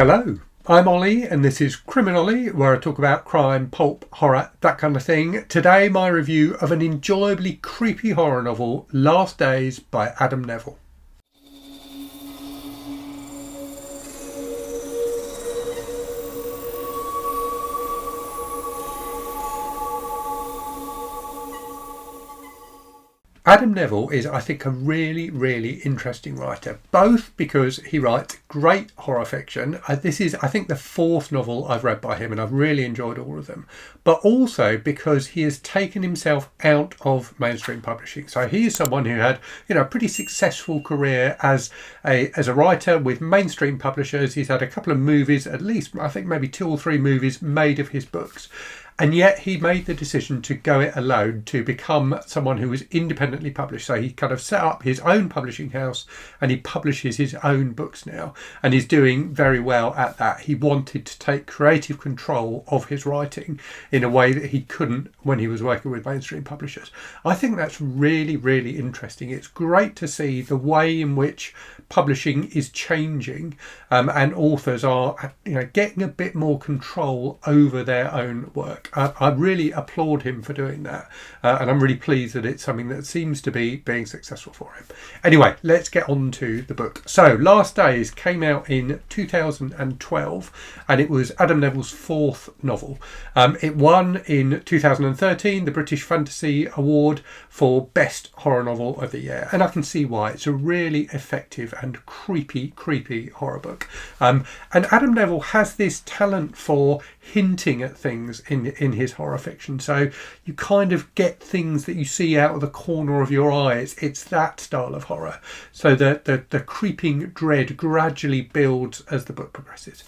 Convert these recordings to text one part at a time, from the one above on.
Hello, I'm Ollie and this is CriminOlly, where I talk about crime, pulp, horror, that kind of thing. Today my review of an enjoyably creepy horror novel, Last Days by Adam Nevill. Adam Nevill is, I think, a really interesting writer, both because he writes great horror fiction. This is, I think, the fourth novel I've read by him and I've really enjoyed all of them, but also because he has taken himself out of mainstream publishing. So he is someone who had, a pretty successful career as a writer with mainstream publishers. He's had a couple of movies, at least, I think maybe 2 or 3 movies made of his books. And yet he made the decision to go it alone, to become someone who was independently published. So he kind of set up his own publishing house and he publishes his own books now. And he's doing very well at that. He wanted to take creative control of his writing in a way that he couldn't when he was working with mainstream publishers. I think that's really interesting. It's great to see the way in which publishing is changing and authors are getting a bit more control over their own work. I really applaud him for doing that, and I'm really pleased that it's something that seems to be being successful for him. Anyway, let's get on to the book. So Last Days came out in 2012 and it was Adam Nevill's 4th novel. It won in 2013 the British Fantasy Award for Best Horror Novel of the Year, and I can see why. It's a really effective and creepy horror book. And Adam Nevill has this talent for hinting at things in his horror fiction. So you kind of get things that you see out of the corner of your eyes. It's that style of horror. So the creeping dread gradually builds as the book progresses.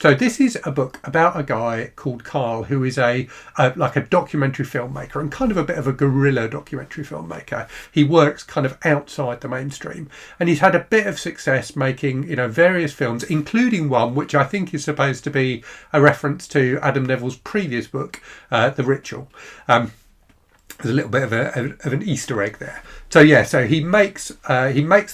So this is a book about a guy called Carl who is like a documentary filmmaker and kind of a bit of a guerrilla documentary filmmaker. He works kind of outside the mainstream and he's had a bit of success making, various films, including one which I think is supposed to be a reference to Adam Nevill's previous book, The Ritual. There's a little bit of an Easter egg there. So he makes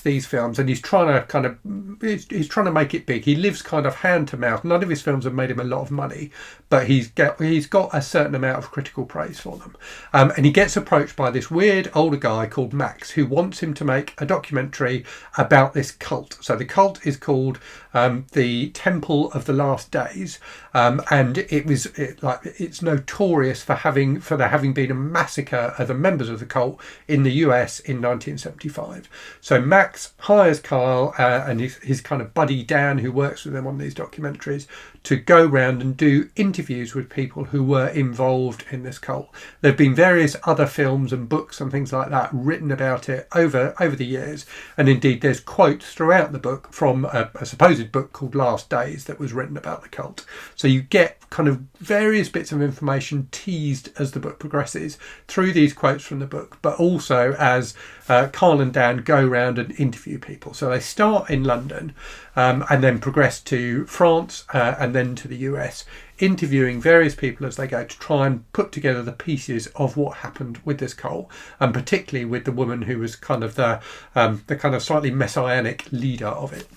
these films and he's trying to make it big. He lives kind of hand to mouth. None of his films have made him a lot of money, but he's got a certain amount of critical praise for them. And he gets approached by this weird older guy called Max who wants him to make a documentary about this cult. So the cult is called the Temple of the Last Days, and it's notorious for there having been a massacre of the members of the cult in the US in 1975. So Max hires Carl and his kind of buddy Dan, who works with him on these documentaries, to go round and do interviews with people who were involved in this cult. There have been various other films and books and things like that written about it over the years, and indeed there's quotes throughout the book from a supposed book called Last Days that was written about the cult. So you get kind of various bits of information teased as the book progresses through these quotes from the book, but also as Carl and Dan go around and interview people. So they start in London and then progress to France and then to the US, interviewing various people as they go to try and put together the pieces of what happened with this cult, and particularly with the woman who was kind of the kind of slightly messianic leader of it.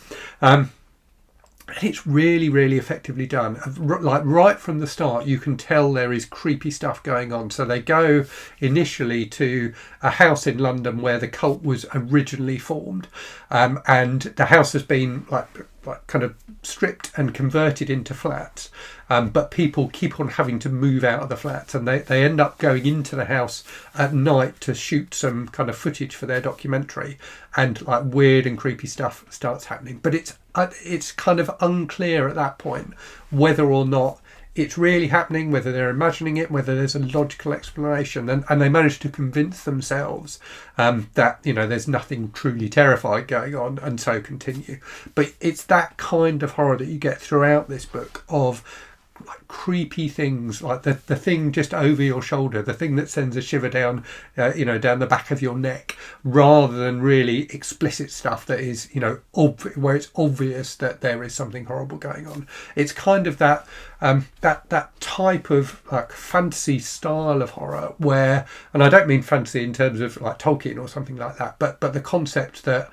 And it's really effectively done. Like right from the start, you can tell there is creepy stuff going on. So they go initially to a house in London where the cult was originally formed, and the house has been like kind of stripped and converted into flats, but people keep on having to move out of the flats, and they end up going into the house at night to shoot some kind of footage for their documentary, and like weird and creepy stuff starts happening. But it's kind of unclear at that point whether or not it's really happening, whether they're imagining it, whether there's a logical explanation, and they manage to convince themselves that there's nothing truly terrifying going on, and so continue. But it's that kind of horror that you get throughout this book of like creepy things, like the thing just over your shoulder, the thing that sends a shiver down down the back of your neck, rather than really explicit stuff that is where it's obvious that there is something horrible going on. It's kind of that type of like fantasy style of horror where, and I don't mean fantasy in terms of like Tolkien or something like that, but the concept that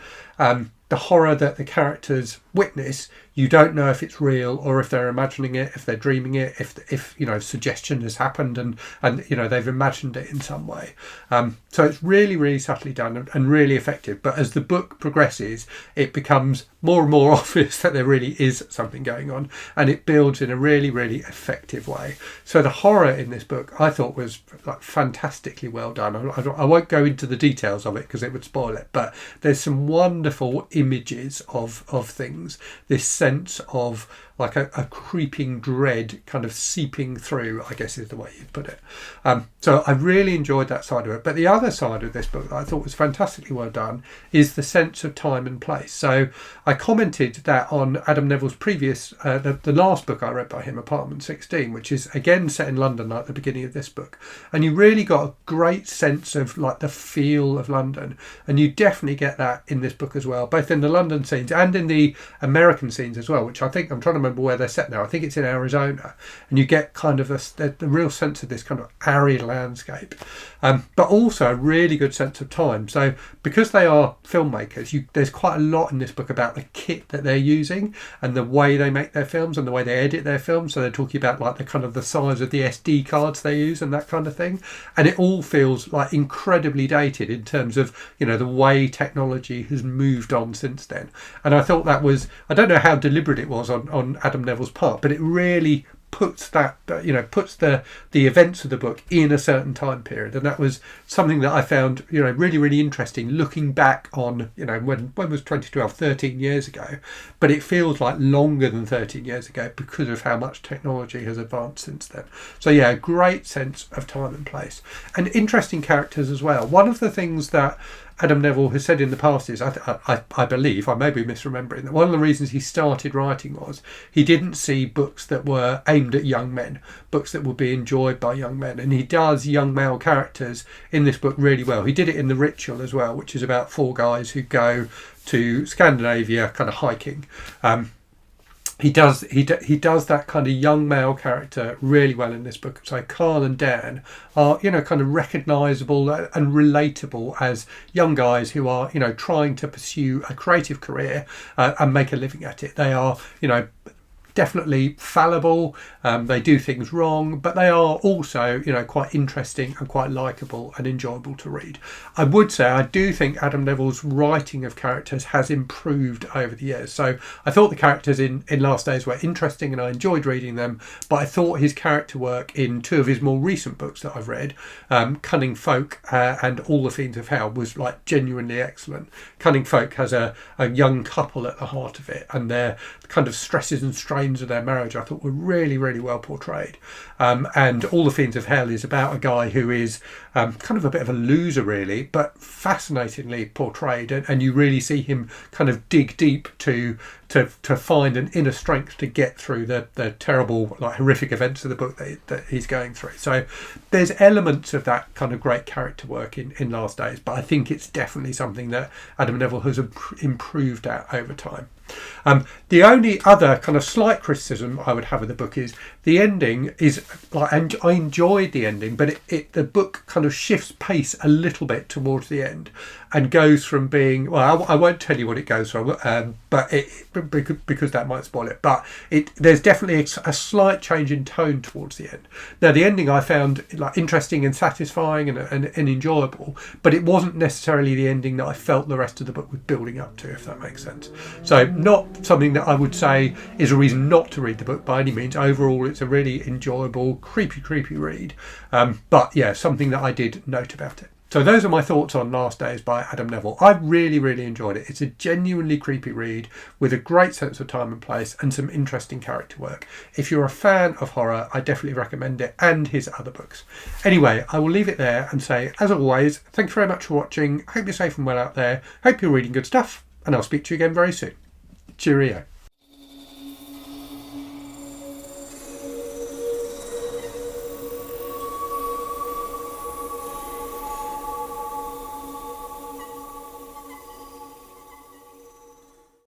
the horror that the characters witness you don't know if it's real or if they're imagining it, if they're dreaming it, if suggestion has happened and they've imagined it in some way. So it's really, really subtly done and really effective. But as the book progresses, it becomes more and more obvious that there really is something going on, and it builds in a really, really effective way. So the horror in this book I thought was like fantastically well done. I won't go into the details of it because it would spoil it, but there's some wonderful images of things, this sense of like a creeping dread kind of seeping through, I guess is the way you'd put it. So I really enjoyed that side of it. But the other side of this book that I thought was fantastically well done is the sense of time and place. So I commented that on Adam Nevill's previous, the last book I read by him, Apartment 16, which is again set in London like the beginning of this book. And you really got a great sense of like the feel of London. And you definitely get that in this book as well, both in the London scenes and in the American scenes as well, which I think I'm trying to remember where they're set now. I think it's in Arizona, and you get kind of the real sense of this kind of arid landscape, but also a really good sense of time. So because they are filmmakers, there's quite a lot in this book about the kit that they're using and the way they make their films and the way they edit their films. So they're talking about like the size of the SD cards they use and that kind of thing, and it all feels like incredibly dated in terms of the way technology has moved on since then. And I thought that was, I don't know how deliberate it was on Adam Nevill's part, but it really puts that puts the events of the book in a certain time period, and that was something that I found really, really interesting looking back on when was 2012, 13 years ago, but it feels like longer than 13 years ago because of how much technology has advanced since then. So yeah, a great sense of time and place, and interesting characters as well. One of the things that Adam Nevill has said in the past is, I believe, I may be misremembering, that one of the reasons he started writing was he didn't see books that were aimed at young men, books that would be enjoyed by young men. And he does young male characters in this book really well. He did it in The Ritual as well, which is about 4 guys who go to Scandinavia kind of hiking. He does that kind of young male character really well in this book. So Carl and Dan are kind of recognisable and relatable as young guys who are trying to pursue a creative career and make a living at it. They are definitely fallible, they do things wrong, but they are also quite interesting and quite likeable and enjoyable to read. I would say I do think Adam Nevill's writing of characters has improved over the years. So I thought the characters in Last Days were interesting and I enjoyed reading them, but I thought his character work in 2 of his more recent books that I've read, Cunning Folk and All the Fiends of Hell, was like genuinely excellent. Cunning Folk has a young couple at the heart of it, and their kind of stresses and strains of their marriage I thought were really, really well portrayed. And All the Fiends of Hell is about a guy who is kind of a bit of a loser really, but fascinatingly portrayed, and you really see him kind of dig deep to find an inner strength to get through the terrible, like horrific events of the book that he's going through. So there's elements of that kind of great character work in Last Days, but I think it's definitely something that Adam Nevill has improved at over time. The only other kind of slight criticism I would have of the book is the ending is like, and I enjoyed the ending, but the book kind of shifts pace a little bit towards the end and goes from being, well, I won't tell you what it goes from, but because that might spoil it, but there's definitely a slight change in tone towards the end. Now the ending I found like interesting and satisfying and enjoyable, but it wasn't necessarily the ending that I felt the rest of the book was building up to, if that makes sense. So not something that I would say is a reason not to read the book by any means. Overall, it's a really enjoyable, creepy read. But yeah, something that I did note about it. So those are my thoughts on Last Days by Adam Nevill. I really, really enjoyed it. It's a genuinely creepy read with a great sense of time and place and some interesting character work. If you're a fan of horror, I definitely recommend it, and his other books. Anyway, I will leave it there and say, as always, thank you very much for watching. Hope you're safe and well out there. Hope you're reading good stuff, and I'll speak to you again very soon. Cheerio.